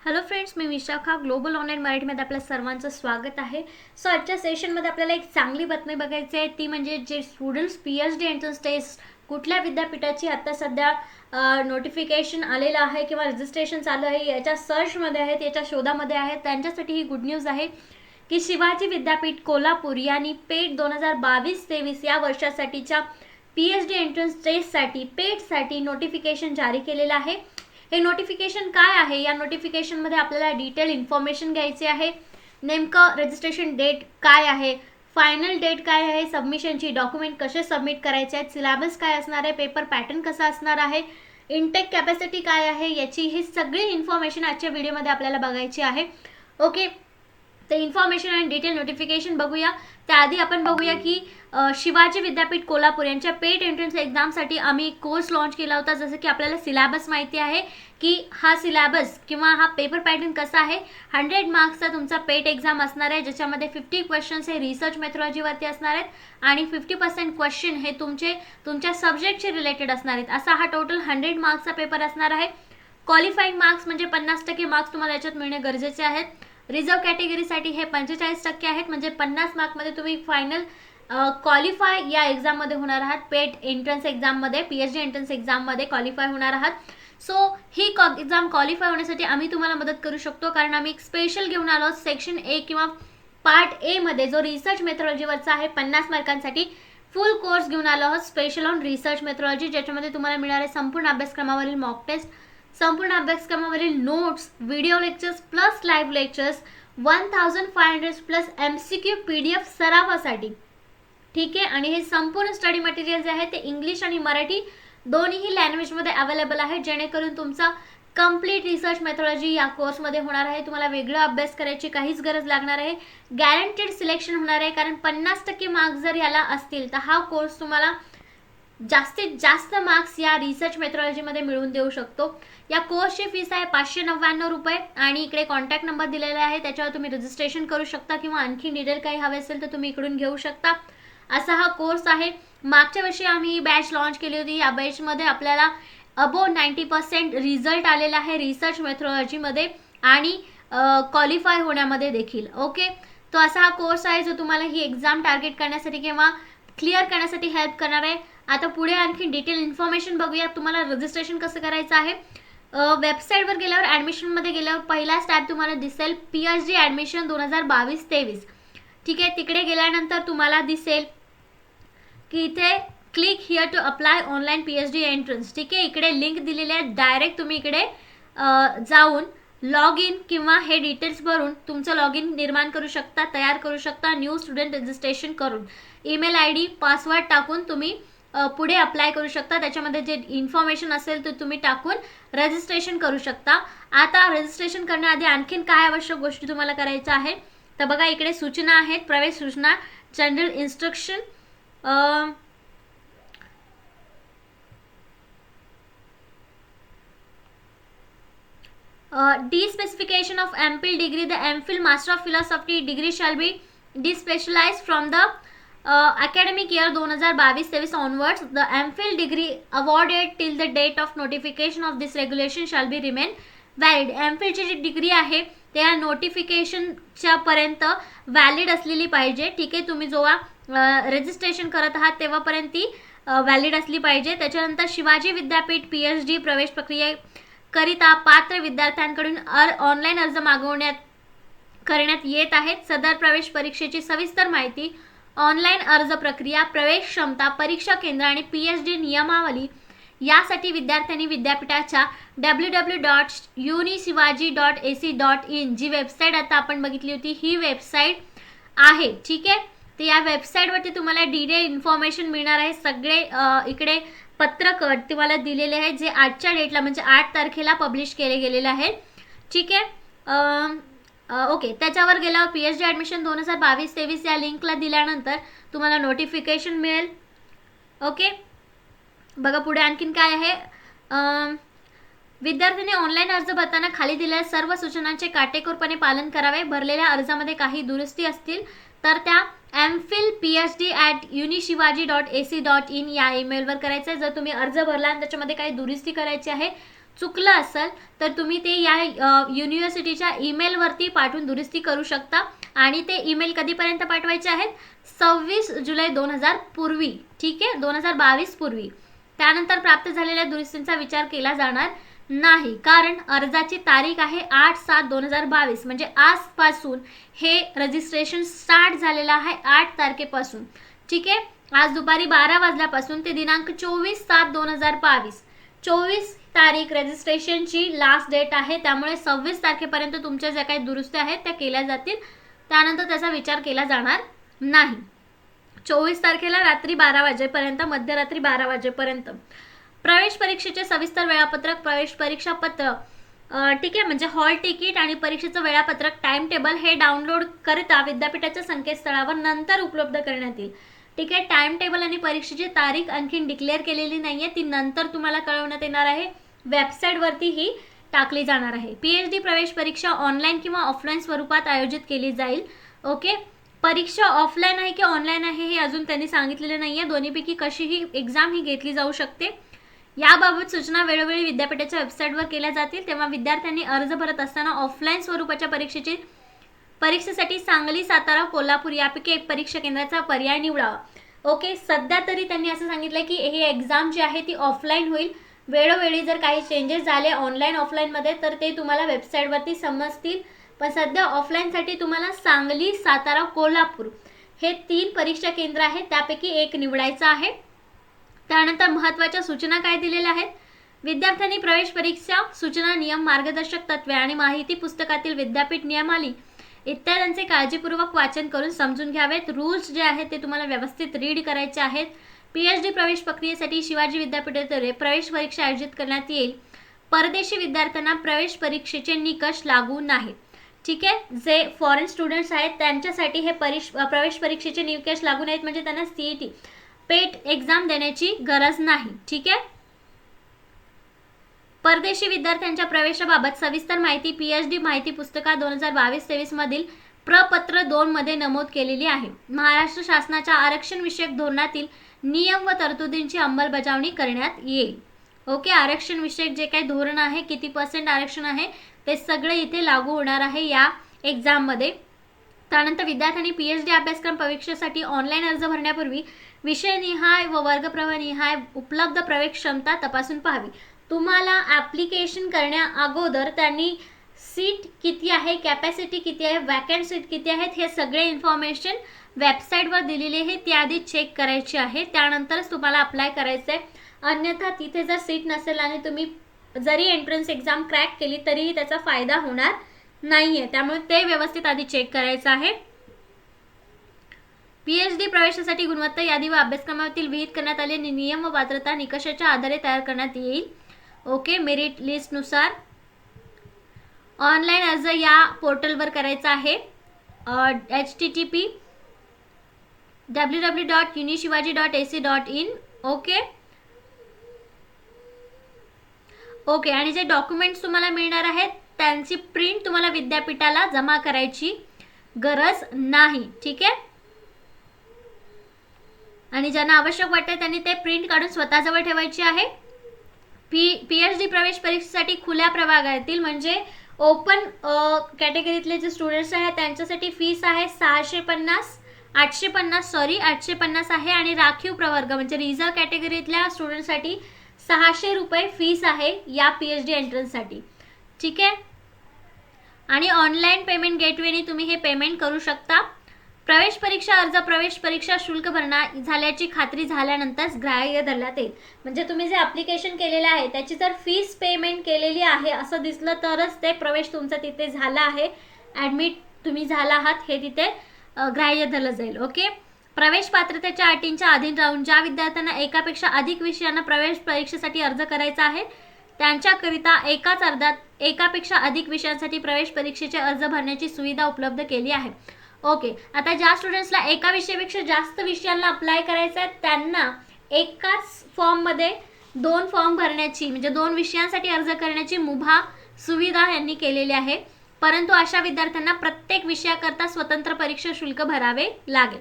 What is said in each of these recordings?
Hello friends, मी Vishakha. Global online मराठीमध्ये आपल्या सर्वांचं स्वागत आहे. सो आजच्या सेशनमध्ये आपल्याला एक चांगली बातमी बघायची आहे, ती म्हणजे जे स्टुडंट्स PhD एंट्रन्स टेस्ट कुठल्या विद्यापीठाची आता सध्या नोटिफिकेशन आलेलं आहे किंवा रजिस्ट्रेशन चालू आहे, याच्या सर्चमध्ये आहेत, याच्या शोधामध्ये आहेत, त्यांच्यासाठी ही गुड न्यूज आहे की शिवाजी विद्यापीठ कोल्हापूर यांनी पेट 2022-23 या वर्षासाठीच्या PhD एंट्रन्स टेस्टसाठी पेटसाठी नोटिफिकेशन जारी केलेलं आहे. हे नोटिफिकेशन काय आहे, या नोटिफिकेशनमध्ये आपल्याला डिटेल इन्फॉर्मेशन घ्यायची आहे. नेमकं रजिस्ट्रेशन डेट काय आहे, फायनल डेट काय आहे, सबमिशनची डॉक्युमेंट कसे सबमिट करायचे आहेत, सिलेबस काय असणार आहे, पेपर पॅटर्न कसा असणार आहे, इनटेक कॅपॅसिटी काय आहे, याची ही सगळी इन्फॉर्मेशन आजच्या व्हिडिओमध्ये आपल्याला बघायची आहे. ओके, ते इन्फॉर्मेशन आणि डिटेल नोटिफिकेशन बघूया. त्याआधी आपण बघूया की शिवाजी विद्यापीठ कोल्हापूर यांच्या पेट एंट्रन्स एक्झामसाठी आम्ही कोर्स लॉन्च केला होता. जसं की आपल्याला सिलेबस माहिती आहे की हा सिलेबस किंवा हा पेपर पॅटर्न कसा आहे. 100 मार्क्सचा तुमचा पेट एक्झाम असणार आहे, ज्याच्यामध्ये 50 क्वेश्चन्स हे रिसर्च मेथॉलॉजीवरती असणार आहेत आणि 50% क्वेश्चन हे तुमच्या सब्जेक्टशी रिलेटेड असणार आहेत. असा हा टोटल 100 मार्क्सचा पेपर असणार आहे. क्वालिफाईंग मार्क्स म्हणजे 50% मार्क्स तुम्हाला याच्यात मिळणे गरजेचे आहेत. रिझर्व कॅटेगरीसाठी हे 45% आहेत, म्हणजे 50 मार्कमध्ये तुम्ही फायनल क्वालिफाय या एक्झाममध्ये होणार आहात. पेट एंट्रन्स एक्झाममध्ये, PhD एंट्रन्स एक्झाममध्ये क्वालिफाय होणार आहात. सो ही एक्झाम क्वालिफाय होण्यासाठी आम्ही तुम्हाला मदत करू शकतो, कारण आम्ही एक स्पेशल घेऊन आलो सेक्शन ए किंवा पार्ट ए मध्ये, जो रिसर्च मेथॉलॉजीवरचा आहे 50 मार्कांसाठी फुल कोर्स घेऊन आलो आहोत, स्पेशल ऑन रिसर्च मेथॉलॉजी, ज्याच्यामध्ये तुम्हाला मिळणार आहे संपूर्ण अभ्यासक्रमावरील मॉक टेस्ट, संपूर्ण अभ्यासक्रमावरील notes, video lectures plus live lectures, 1500 plus MCQ PDF सरावासाठी. ठीक आहे, आणि हे संपूर्ण स्टडी मटेरियल जे आहे ते इंग्लिश आणि मराठी दोन्हीही लँग्वेजमध्ये अवेलेबल आहे, जेणेकरून तुमचा कंप्लीट रिसर्च मेथॉलॉजी या कोर्समध्ये होणार आहे. तुम्हाला वेगळा अभ्यास करायची काहीच गरज लागणार आहे. गॅरंटेड सिलेक्शन होणार आहे, कारण 50% मार्क्स जर याला असतील तर हा कोर्स तुम्हाला जास्तीत जास्त मार्क्स या रिसर्च मेथॉलॉजीमध्ये मिळवून देऊ शकतो. या कोर्सची फीस आहे 599 रुपये आणि इकडे कॉन्टॅक्ट नंबर दिलेला आहे, त्याच्यावर तुम्ही रजिस्ट्रेशन करू शकता किंवा आणखी डिटेल काही हवे असेल तर तुम्ही इकडून घेऊ शकता. असा हा कोर्स आहे. मागच्या वर्षी आम्ही ही बॅच लॉन्च केली होती. या बॅचमध्ये आपल्याला अबोव 90% रिझल्ट आलेला आहे रिसर्च मेथॉलॉजीमध्ये आणि क्वालिफाय होण्यामध्ये देखील. ओके, तो असा हा कोर्स आहे जो तुम्हाला ही एक्झाम टार्गेट करण्यासाठी किंवा क्लिअर करण्यासाठी हेल्प करणार आहे. आता पुढे आणखी डिटेल इन्फॉर्मेशन बघूया. तुम्हाला रजिस्ट्रेशन कसं करायचं आहे. वेबसाईटवर गेल्यावर ॲडमिशनमध्ये गेल्यावर पहिला टॅब तुम्हाला दिसेल PhD ॲडमिशन 2022-23. ठीक आहे, तिकडे गेल्यानंतर तुम्हाला दिसेल की इथे click here to apply online PhD entrance. ठीक आहे, इकडे लिंक दिलेली आहे. डायरेक्ट तुम्ही इकडे जाऊन लॉग इन किंवा हे डिटेल्स भरून तुमचं लॉग इन निर्माण करू शकता, तयार करू शकता. न्यू स्टुडंट रजिस्ट्रेशन करून ईमेल ID पासवर्ड टाकून तुम्ही पुढे अप्लाय करू शकता. त्याच्यामध्ये जे इन्फॉर्मेशन असेल ते तुम्ही टाकून रजिस्ट्रेशन करू शकता. आता रजिस्ट्रेशन करण्याआधी आणखीन काय आवश्यक गोष्टी तुम्हाला करायच्या आहे तर बघा, इकडे सूचना आहेत. प्रवेश सूचना, general instruction, de-specification of MPhil degree. The MPhil Master of Philosophy degree shall be de-specialized from the academic year 2022-23 onwards. The MPhil degree awarded till the date of notification of this regulation shall be remain valid. MPhilची जी degree आहे त्या नोटिफिकेशनच्या पर्यंत valid असलेली पाहिजे. ठीक आहे, तुम्ही जेव्हा रजिस्ट्रेशन करत आहात तेव्हापर्यंत ती व्हॅलिड असली पाहिजे. त्याच्यानंतर शिवाजी विद्यापीठ PhD प्रवेश प्रक्रियेकरिता पात्र विद्यार्थ्यांकडून ऑनलाईन अर्ज करण्यात येत आहेत. सदर प्रवेश परीक्षेची सविस्तर माहिती, ऑनलाईन अर्ज प्रक्रिया, प्रवेश क्षमता, परीक्षा केंद्र आणि PhD नियमावली यासाठी विद्यार्थ्यांनी विद्यापीठाच्या www.unisivaji.ac.in जी वेबसाईट आता आपण बघितली होती ही वेबसाईट आहे. ठीक आहे, तर या वेबसाईटवरती तुम्हाला डिटेल इन्फॉर्मेशन मिळणार आहे. सगळे इकडे पत्रक तुम्हाला दिलेले आहे, जे आजच्या डेटला म्हणजे 8 तारखेला पब्लिश केले गेलेले आहे. ठीक आहे, ओके, त्याच्यावर गेल्यावर PhD ॲडमिशन 2022-23 या लिंकला दिल्यानंतर तुम्हाला नोटिफिकेशन मिळेल. ओके, बघा पुढे आणखीन काय आहे. विद्यार्थ्यांनी ऑनलाईन अर्ज भरताना खाली दिलेल्या सर्व सूचनांचे काटेकोरपणे पालन करावे. भरलेल्या अर्जामध्ये काही दुरुस्ती असतील तर त्या mphilphd@unishivaji.ac.in या ईमेलवर करायचं आहे. जर तुम्ही अर्ज भरला आणि त्याच्यामध्ये काही दुरुस्ती करायची आहे चुकलं असेल तर तुम्ही ते या युनिव्हर्सिटीच्या ईमेलवरती पाठवून दुरुस्ती करू शकता. आणि ते ईमेल कधीपर्यंत पाठवायचे आहेत? 26 जुलै 2000 पूर्वी. ठीक आहे, 2022 पूर्वी. त्यानंतर प्राप्त झालेल्या दुरुस्तींचा विचार केला जाणार नाही, कारण अर्जाची तारीख आहे 8/7/2022. म्हणजे आजपासून हे रजिस्ट्रेशन स्टार्ट झालेलं आहे 8 तारखेपासून. ठीक आहे, आज दुपारी 12 वाजल्यापासून ते दिनांक 24/7/2022. 24 तारीख रजिस्ट्रेशनची लास्ट डेट आहे. त्यामुळे 26 तारखेपर्यंत तुमच्या ज्या काही दुरुस्त्या आहेत त्या केल्या जातील. त्यानंतर त्याचा विचार केला जाणार नाही. 24 तारखेला रात्री 12 वाजेपर्यंत, मध्यरात्री 12 वाजेपर्यंत प्रवेश परीक्षेचे सविस्तर वेळापत्रक, प्रवेश परीक्षा पत्र, ठीक आहे, म्हणजे हॉल तिकीट आणि परीक्षेचं वेळापत्रक, टाइम टेबल हे डाउनलोड करता विद्यापीठाच्या संकेतस्थळावर नंतर उपलब्ध करण्यात येईल. ठीक आहे, टाइम टेबल आणि परीक्षेची तारीख आणखीन डिक्लेअर केलेली नाहीये, ती नंतर तुम्हाला कळवण्यात येणार आहे. वेबसाईटवरती ही टाकली जाणार आहे. पीएचडी प्रवेश परीक्षा ऑनलाईन किंवा ऑफलाईन स्वरूपात आयोजित केली जाईल. ओके, परीक्षा ऑफलाईन आहे की ऑनलाईन आहे हे अजून त्यांनी सांगितलेले नाहीये. दोन्हीपैकी कशीही एक्झाम ही घेतली जाऊ शकते. याबाबत सूचना वेळोवेळी विद्यापीठाच्या वेबसाईटवर केल्या जातील. तेव्हा विद्यार्थ्यांनी अर्ज भरत असताना ऑफलाईन स्वरूपाच्या परीक्षेसाठी सांगली, सातारा, कोल्हापूर यापैकी एक परीक्षा केंद्राचा पर्याय निवडावा. ओके, सध्या तरी त्यांनी असं सांगितलं की ही एक्झाम जी आहे ती ऑफलाईन होईल. वेळोवेळी जर काही चेंजेस झाले ऑनलाईन ऑफलाईनमध्ये तर ते तुम्हाला वेबसाईटवरती समजतील. पण सध्या ऑफलाईनसाठी तुम्हाला सांगली, सातारा, कोल्हापूर हे 3 परीक्षा केंद्र आहेत, त्यापैकी एक निवडायचं आहे. त्यानंतर महत्त्वाच्या सूचना काय दिलेल्या आहेत? विद्यार्थ्यांनी प्रवेश परीक्षा सूचना, नियम, मार्गदर्शक तत्त्वे आणि माहिती पुस्तकातील विद्यापीठ नियमावली इत्यादींचे काळजीपूर्वक वाचन करून समजून घ्यावेत. रूल्स जे आहेत ते तुम्हाला व्यवस्थित रीड करायचे आहेत. पीएचडी प्रवेश प्रक्रियेसाठी शिवाजी विद्यापीठाद्वारे प्रवेश परीक्षा आयोजित करण्यात येईल. परदेशी विद्यार्थ्यांना प्रवेश परीक्षेचे निकष लागू नाहीत. ठीक आहे, जे फॉरेन स्टुडंट्स आहेत त्यांच्यासाठी हे प्रवेश परीक्षेचे निकष लागू नाहीत, म्हणजे त्यांना सीईटी पेट एक्झाम देण्याची गरज नाही. ठीक आहे, परदेशी विद्यार्थ्यांच्या प्रवेशाबाबत सविस्तर माहिती पीएचडी माहिती पुस्तका 2022-23 मधील प्रपत्र 2 मध्ये नमूद केलेली आहे. महाराष्ट्र शासनाच्या आरक्षण विषयक धोरणातील नियम व तरतुदींची अंमलबजावणी करण्यात येईल. ओके, आरक्षण विषयक जे काही धोरण आहे, किती % आरक्षण आहे ते सगळे इथे लागू होणार आहे या एक्झाममध्ये. त्यानंतर विद्यार्थ्यांनी पीएचडी अभ्यासक्रम परीक्षेसाठी ऑनलाईन अर्ज भरण्यापूर्वी विषयनिहाय व वर्गप्रवाहनिहाय उपलब्ध प्रवेश क्षमता तपासून पाहावी. तुम्हाला ॲप्लिकेशन करण्या अगोदर त्यांनी सीट किती आहे, कॅपॅसिटी किती आहे, वॅकंट सीट किती आहेत हे सगळे इन्फॉर्मेशन वेबसाईटवर दिलेली आहे, ती आधी चेक करायची आहे. त्यानंतरच तुम्हाला अप्लाय करायचं आहे. अन्यथा तिथे जर सीट नसेल आणि तुम्ही जरी एंट्रन्स एक्झाम क्रॅक केली तरीही त्याचा फायदा होणार नाही आहे. त्यामुळे ते व्यवस्थित आधी चेक करायचं आहे. पीएचडी प्रवेशासाठी गुणवत्ता यादी व अभ्यासक्रमातील विहित करण्यात आलेले नियम व पात्रता निकषाच्या आधारे तयार करण्यात येईल. ओके, मेरिट लिस्टनुसार ऑनलाईन अर्ज या पोर्टलवर करायचा आहे. http://www.unishivaji.ac.in. ओके ओके, आणि जे डॉक्युमेंट्स तुम्हाला मिळणार आहेत त्यांची प्रिंट तुम्हाला विद्यापीठाला जमा करायची गरज नाही. ठीक आहे, आणि ज्यांना आवश्यक वाटते त्यांनी ते प्रिंट काढून स्वतःजवळ ठेवायची आहे. पीएचडी प्रवेश परीक्षेसाठी खुल्या प्रवर्गातील म्हणजे ओपन कॅटेगरीतले जे स्टुडंट्स आहेत त्यांच्यासाठी फीस आहे 850 आहे. आणि राखीव प्रवर्ग म्हणजे रिझर्व कॅटेगरीतल्या स्टुडंटसाठी 600 रुपये फीस आहे या पीएचडी एंट्रन्ससाठी. ठीक आहे, आणि ऑनलाईन पेमेंट गेटवेने तुम्ही हे पेमेंट करू शकता. प्रवेश परीक्षा अर्ज प्रवेश परीक्षा शुल्क भरणा झाल्याची खात्री झाल्यानंतर ग्राह्य धरण्यात येईल. म्हणजे तुम्ही जे ॲप्लिकेशन केलेलं आहे त्याची जर फीस पेमेंट केलेली आहे असं दिसलं तरच ते प्रवेश तुमचा तिथे झाला आहे, ॲडमिट तुम्ही झाला आहात हे तिथे ग्राह्य धरलं जाईल. ओके, प्रवेश पात्रतेच्या अटींच्या अधीन राहून ज्या विद्यार्थ्यांना एकापेक्षा अधिक विषयांना प्रवेश परीक्षेसाठी अर्ज करायचा आहे त्यांच्याकरिता एकाच अर्जात एकापेक्षा अधिक विषयांसाठी प्रवेश परीक्षेचे अर्ज भरण्याची सुविधा उपलब्ध केली आहे. ओके, आता ज्या स्टुडंट्सला एका विषयापेक्षा जास्त विषयांना अप्लाय करायचं आहे त्यांना एकाच फॉर्ममध्ये 2 फॉर्म भरण्याची म्हणजे 2 विषयांसाठी अर्ज करण्याची मुभा सुविधा यांनी केलेली आहे. परंतु अशा विद्यार्थ्यांना प्रत्येक विषयाकरता स्वतंत्र परीक्षा शुल्क भरावे लागेल.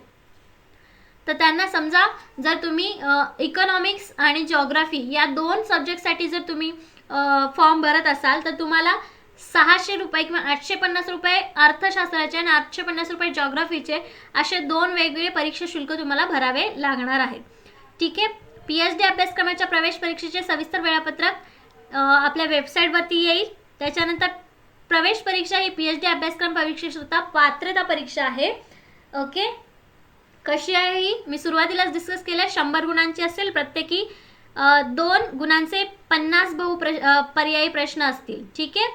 तर त्यांना समजा जर तुम्ही इकॉनॉमिक्स आणि जिओग्राफी या 2 सब्जेक्टसाठी जर तुम्ही फॉर्म भरत असाल तर तुम्हाला 600 रुपये किंवा 850 रुपये अर्थशास्त्राचे आणि 850 रुपये जॉग्राफीचे असे 2 वेगवेगळे परीक्षा शुल्क तुम्हाला भरावे लागणार आहे. ठीक आहे. PhD अभ्यासक्रमाच्या प्रवेश परीक्षेचे सविस्तर वेळापत्रक आपल्या वेबसाईटवरती येईल. त्याच्यानंतर प्रवेश परीक्षा ही PhD अभ्यासक्रम परीक्षेसुद्धा पात्रता परीक्षा आहे. ओके. कशी आहे ही मी सुरुवातीलाच डिस्कस केलं. 100 गुणांची असेल. प्रत्येकी 2 गुणांचे 50 पर्यायी प्रश्न असतील. ठीक आहे.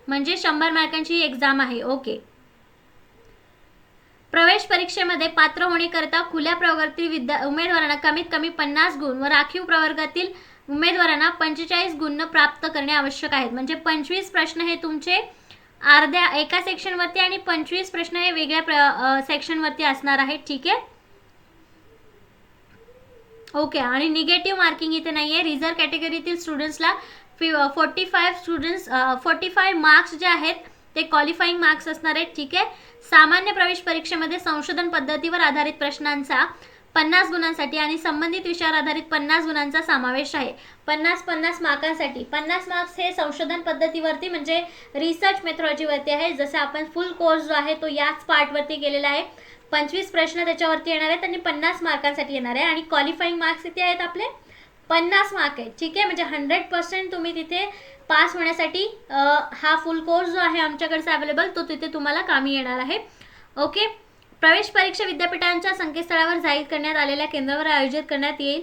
म्हणजे 100 मार्कांची एक्झाम आहे. ओके. प्रवेश परीक्षेमध्ये पात्र होण्याकरता खुल्या प्रवर्गातील उमेदवारांना कमीत कमी 50 गुण व राखीव प्रवर्गातील उमेदवारांना 45 गुण प्राप्त करणे आवश्यक आहेत. म्हणजे 25 प्रश्न हे तुमचे अर्ध्या एका सेक्शनवरती आणि 25 प्रश्न हे वेगळ्या सेक्शनवरती असणार आहेत. ठीक आहे. ओके. आणि निगेटिव्ह मार्किंग इथे नाही आहे. रिझर्व कॅटेगरीतील स्टुडंट्सला 45 मार्क्स जे आहेत ते क्वालिफाईंग मार्क्स असणार आहेत. ठीक आहे. सामान्य प्रवेश परीक्षेमध्ये संशोधन पद्धतीवर आधारित प्रश्नांचा 50 गुणांसाठी आणि संबंधित विषयावर आधारित 50 गुणांचा समावेश आहे. 50 मार्कांसाठी 50 मार्क्स हे संशोधन पद्धतीवरती म्हणजे रिसर्च मेथॉडॉलॉजीवरती आहे. जसं आपण फुल कोर्स जो आहे तो याच पार्टवरती केलेला आहे. 25 प्रश्न त्याच्यावरती येणार आहेत आणि 50 मार्कांसाठी येणार आहे. आणि क्वालिफाईंग मार्क्स किती आहेत आपले 50 मार्क आहेत. ठीक आहे. म्हणजे 100% तुम्ही तिथे पास होण्यासाठी हा फुल कोर्स जो आहे आमच्याकडचा अवेलेबल तो तिथे तुम्हाला कामी येणार आहे. ओके. प्रवेश परीक्षा विद्यापीठांच्या संकेतस्थळावर जाहीर करण्यात आलेल्या केंद्रावर आयोजित करण्यात येईल.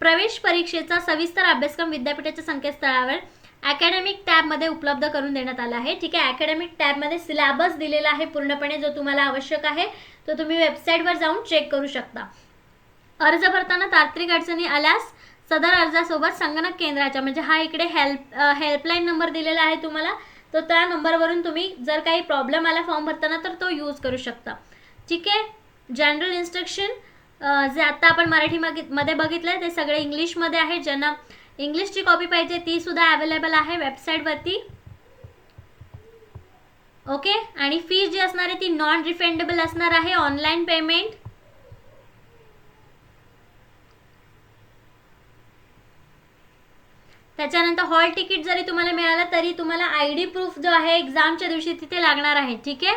प्रवेश परीक्षेचा सविस्तर अभ्यासक्रम विद्यापीठाच्या संकेतस्थळावर अकॅडमिक टॅबमध्ये उपलब्ध करून देण्यात आला आहे. ठीक आहे. अकॅडमिक टॅबमध्ये सिलेबस दिलेला आहे पूर्णपणे जो तुम्हाला आवश्यक आहे तो तुम्ही वेबसाईटवर जाऊन चेक करू शकता. अर्ज भरताना तांत्रिक अडचणी आल्यास सदर अर्जासोबत संगणक केंद्राच्या म्हणजे हा इकडे हेल्पलाईन नंबर दिलेला आहे तुम्हाला तो त्या नंबरवरून तुम्ही जर काही प्रॉब्लेम आला फॉर्म भरताना तर तो यूज करू शकता. ठीक आहे. जनरल इन्स्ट्रक्शन जे आता आपण मराठीमध्ये बघितलं ते सगळे इंग्लिशमध्ये आहे. ज्यांना इंग्लिशची कॉपी पाहिजे ती सुद्धा अवेलेबल आहे वेबसाईटवरती. ओके. आणि फी जी असणार आहे ती नॉन रिफंडेबल असणार आहे. Online payment. त्याच्यानंतर हॉल तिकीट जरी तुम्हाला मिळालं तरी तुम्हाला ID प्रूफ जो आहे एक्झामच्या दिवशी तिथे लागणार आहे. ठीक आहे.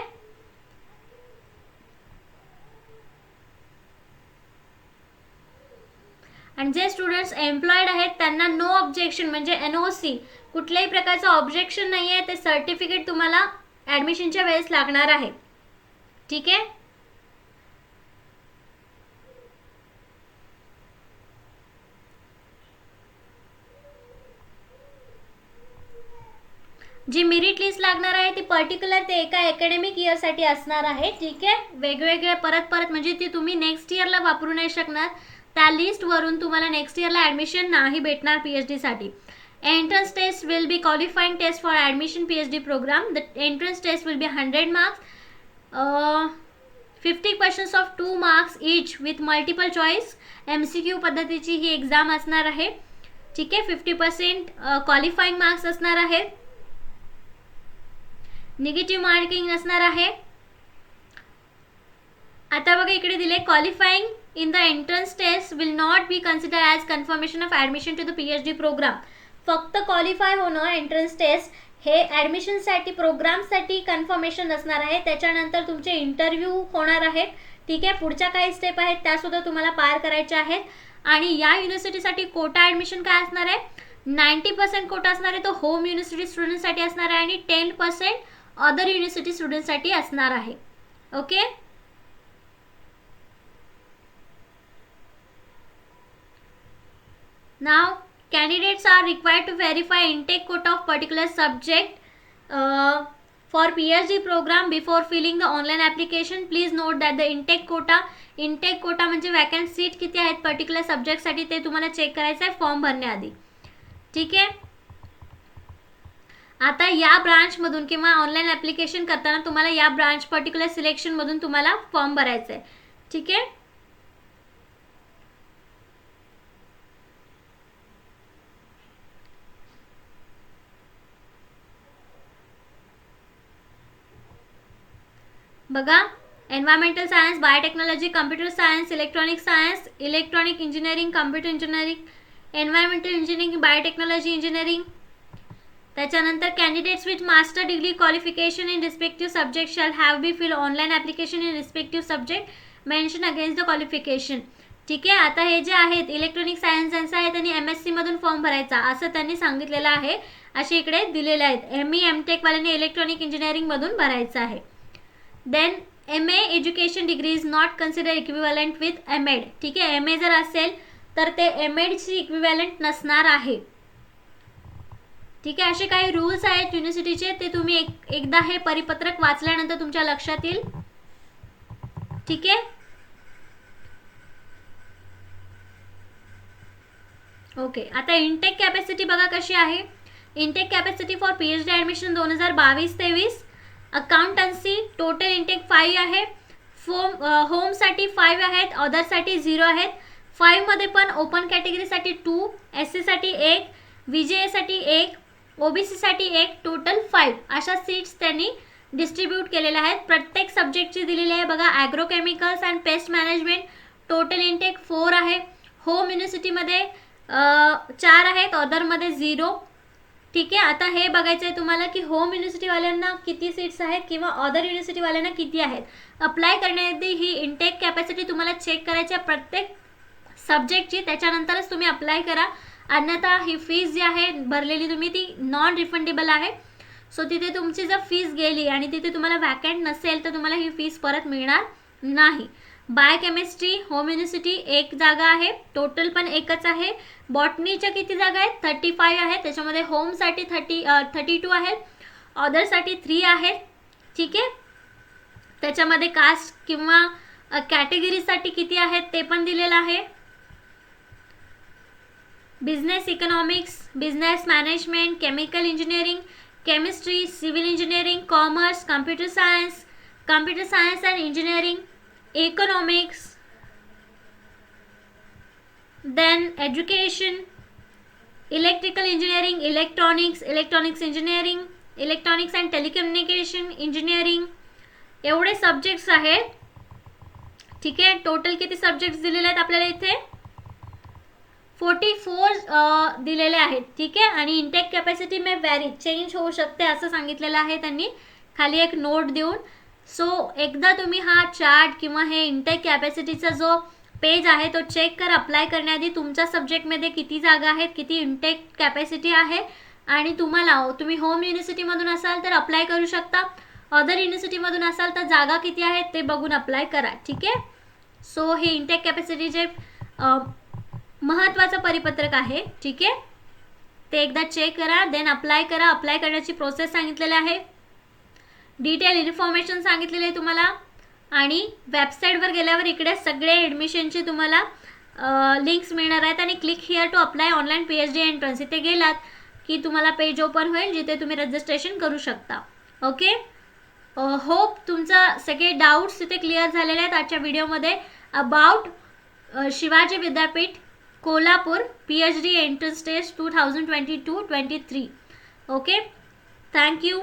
आणि जे स्टुडंट्स एम्प्लॉयड आहेत त्यांना नो ऑब्जेक्शन म्हणजे NOC कुठल्याही प्रकारचं ऑब्जेक्शन नाही आहे. ते सर्टिफिकेट तुम्हाला ॲडमिशनच्या वेळेस लागणार आहे. ठीक आहे. जी मेरिट लिस्ट लागणार आहे ती पर्टिक्युलर ते एका अकॅडमिक इयरसाठी असणार आहे. ठीक आहे. वेगवेगळे परत म्हणजे ती तुम्ही नेक्स्ट इयरला वापरू नाही शकणार. त्या लिस्टवरून तुम्हाला नेक्स्ट इयरला ॲडमिशन नाही भेटणार PhD साठी. Entrance test will be qualifying test for admission PhD program. The entrance test will be 100 marks. 50 questions of 2 marks each with multiple choice MCQ पद्धतीची ही एक्झाम असणार आहे. ठीक आहे. 50% क्वालिफाइंग मार्क्स असणार आहेत. निगेटिव्ह मार्किंग असणार आहे. आता बघा इकडे दिले qualifying in the entrance test will not be consider as confirmation of admission to the PhD program. फक्त क्वालिफाय होणं एंट्रन्स टेस्ट हे ॲडमिशनसाठी प्रोग्रामसाठी कन्फर्मेशन असणार आहे. त्याच्यानंतर तुमचे इंटरव्ह्यू होणार आहेत. ठीक आहे. पुढच्या काही स्टेप आहेत त्यासुद्धा तुम्हाला पार करायच्या आहेत. आणि या युनिव्हर्सिटीसाठी कोटा ॲडमिशन काय असणार आहे 90% कोटा असणार आहे तो होम युनिव्हर्सिटी स्टुडंटसाठी असणार आहे आणि 10% अदर युनिव्हर्सिटी स्टुडंटसाठी असणार आहे. Okay. Now candidates are required to verify intake quota of particular subject for PhD program before filling the online application. Please note that the intake quota म्हणजे वॅकंट सीट किती आहेत पर्टिक्युलर सब्जेक्टसाठी ते तुम्हाला check करायचं आहे फॉर्म भरण्याआधी. ठीक आहे. आता या ब्रांचमधून किंवा ऑनलाईन ॲप्लिकेशन करताना तुम्हाला या ब्रांच पर्टिक्युलर सिलेक्शनमधून तुम्हाला फॉर्म भरायचा आहे. ठीक आहे. बघा environmental science, biotechnology, computer science, electronic science, electronic engineering, computer engineering, environmental engineering, biotechnology engineering. त्याच्यानंतर candidates with master degree qualification in respective subject shall have be fill online application in respective subject mention against the qualification. ठीक आहे. आता हे जे आहेत electronic science आहे त्यांनी MSc मधून फॉर्म भरायचा असं त्यांनी सांगितलेलं आहे. असे इकडे दिलेले आहेत. ME MTech वाल्यांनी इलेक्ट्रॉनिक इंजिनिअरिंग मधून भरायचं आहे. Then MA education degree is not consider equivalent with MEd. ठीक आहे. MA जर असेल तर ते MEdची इक्विव्हॅलंट नसणार आहे. ठीक आहे. असे काही रूल्स आहेत युनिव्हर्सिटीचे, ते तुम्ही एकदा हे परिपत्रक वाचल्यानंतर तुमच्या लक्षात येईल. ठीक आहे. ओके. आता इनटेक कॅपॅसिटी बघा कशी आहे. Intake capacity for PhD admission 2022-23. Accountancy total intake 5 आहे. होमसाठी 5 आहेत, अदरसाठी 0 आहेत. 5 मध्ये पण ओपन कॅटेगरीसाठी 2, SC साठी 1, VJA साठी 1, OBC साठी 1, टोटल 5 अशा सीट्स त्यांनी डिस्ट्रीब्यूट केलेल्या आहेत. प्रत्येक सब्जेक्टची दिलेली आहे बघा. Agrochemicals and pest management total intake 4 आहे. होम युनिव्हर्सिटीमध्ये 4 आहेत, अदरमध्ये 0. ठीक आहे. आता हे बघायचं आहे तुम्हाला की होम युनिव्हर्सिटीवाल्यांना किती सीट्स आहेत किंवा अदर युनिव्हर्सिटीवाल्यांना किती आहेत. अप्लाय करण्याआधी ही इनटेक कॅपॅसिटी तुम्हाला चेक करायची आहे प्रत्येक सब्जेक्टची, त्याच्यानंतरच तुम्ही अप्लाय करा. अन्यथा ही फीस जी आहे भरलेली तुम्ही ती नॉन रिफंडेबल आहे. सो तिथे तुमची जर फीस गेली आणि तिथे तुम्हाला वॅकंट नसेल तर तुम्हाला ही फीस परत मिळणार नाही. बायोकेमिस्ट्री होम युनिव्हर्सिटी 1 जागा आहे, टोटल पण एकच आहे. बॉटनीच्या किती जागा आहेत? 35 आहेत. त्याच्यामध्ये होमसाठी 32 आहेत, अदरसाठी 3 आहेत. ठीक आहे. त्याच्यामध्ये कास्ट किंवा कॅटेगरीसाठी किती आहेत ते पण दिलेलं आहे. Business economics, business management, chemical engineering, chemistry, civil engineering, commerce, computer science and engineering, economics, then education, electrical engineering, electronics engineering, electronics and telecommunication engineering, एवढे सब्जेक्ट्स आहेत. ठीक आहे. टोटल किती सब्जेक्ट्स दिलेले आहेत आपल्याला इथे? 44 दिलेले आहेत. ठीक आहे. आणि इनटेक कॅपॅसिटी में व्हॅरी चेंज होऊ शकते असं सांगितलेलं आहे त्यांनी खाली एक नोट देऊन. सो एकदा तुम्ही हा चार्ट किंवा हे इनटेक कॅपॅसिटीचा जो पेज आहे तो चेक करा. अप्लाय करण्याआधी तुमच्या सब्जेक्टमध्ये किती जागा आहेत, किती इनटेक कॅपॅसिटी आहे, आणि तुम्ही होम युनिव्हर्सिटीमधून असाल तर अप्लाय करू शकता. अदर युनिव्हर्सिटीमधून असाल तर जागा किती आहेत ते बघून अप्लाय करा. ठीक आहे. सो हे इनटेक कॅपॅसिटीचे महत्त्वाचं परिपत्रक आहे. ठीक आहे. ते एकदा चेक करा, देन अप्लाय करा. अप्लाय करण्याची प्रोसेस सांगितलेली आहे, डिटेल इन्फॉर्मेशन सांगितलेली आहे तुम्हाला. आणि वेबसाईटवर गेल्यावर इकडे सगळे ॲडमिशनचे तुम्हाला लिंक्स मिळणार आहेत. आणि click here to apply online PhD entrance इथे गेलात की तुम्हाला पेज ओपन होईल जिथे तुम्ही रजिस्ट्रेशन करू शकता. ओके. होप तुमचा सगळे डाऊट्स तिथे क्लिअर झालेले आहेत आजच्या व्हिडिओमध्ये about Shivaji Vidyapeeth Kolhapur PhD entrance test 2022-23. Okay. Thank you.